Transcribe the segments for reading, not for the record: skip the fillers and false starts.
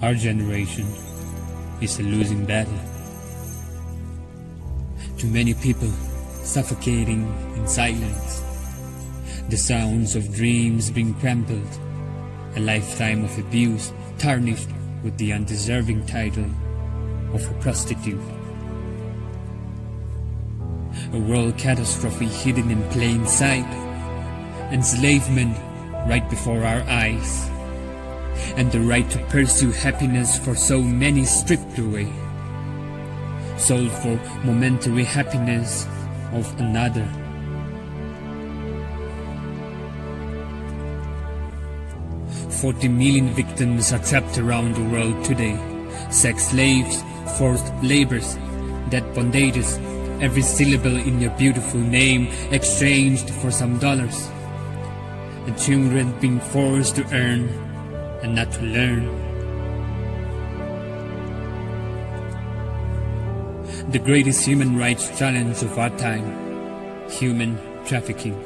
Our generation is a losing battle. Too many people suffocating in silence. The sounds of dreams being crumpled. A lifetime of abuse tarnished with the undeserving title of a prostitute. A world catastrophe hidden in plain sight. Enslavement right before our eyes. And the right to pursue happiness for so many stripped away. Sold for momentary happiness of another. "40 million victims are trapped around the world today. Sex slaves, forced labors, debt bondages, every syllable in your beautiful name exchanged for some dollars. And children being forced to earn and not to learn. The greatest human rights challenge of our time, human trafficking.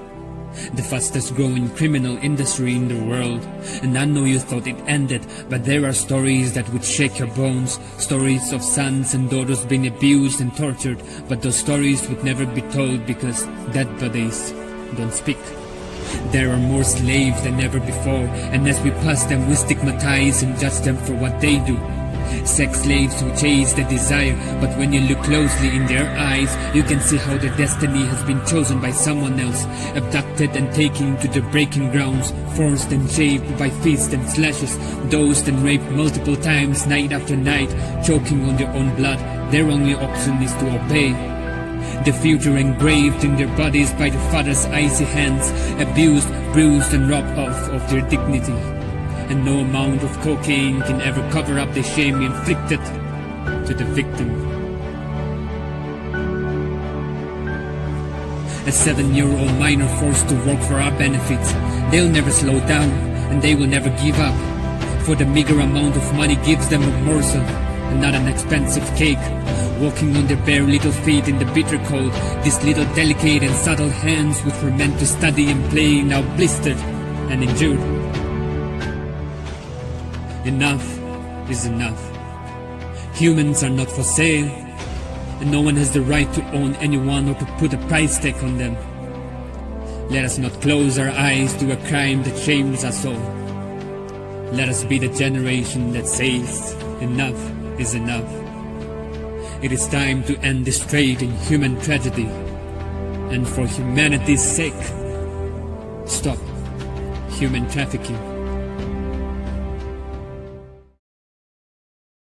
The fastest growing criminal industry in the world. And I know you thought it ended, but there are stories that would shake your bones. Stories of sons and daughters being abused and tortured, but those stories would never be told because dead bodies don't speak. There are more slaves than ever before, and as we pass them we stigmatize and judge them for what they do. Sex slaves who chase their desire, but when you look closely in their eyes, you can see how their destiny has been chosen by someone else. Abducted and taken to the breaking grounds, forced and shaved by fists and slashes, dosed and raped multiple times night after night, choking on their own blood. Their only option is to obey. The future engraved in their bodies by the father's icy hands, abused, bruised and robbed of their dignity. And no amount of cocaine can ever cover up the shame inflicted to the victim. A 7-year-old minor forced to work for our benefits. They'll never slow down, and they will never give up. For the meager amount of money gives them a morsel, and not an expensive cake. Walking on their bare little feet in the bitter cold, these little delicate and subtle hands which were meant to study and play, now blistered and injured. Enough is enough. Humans are not for sale, and no one has the right to own anyone or to put a price tag on them. Let us not close our eyes to a crime that shames us all. Let us be the generation that says enough is enough. It is time to end this trade in human tragedy, and for humanity's sake, stop human trafficking.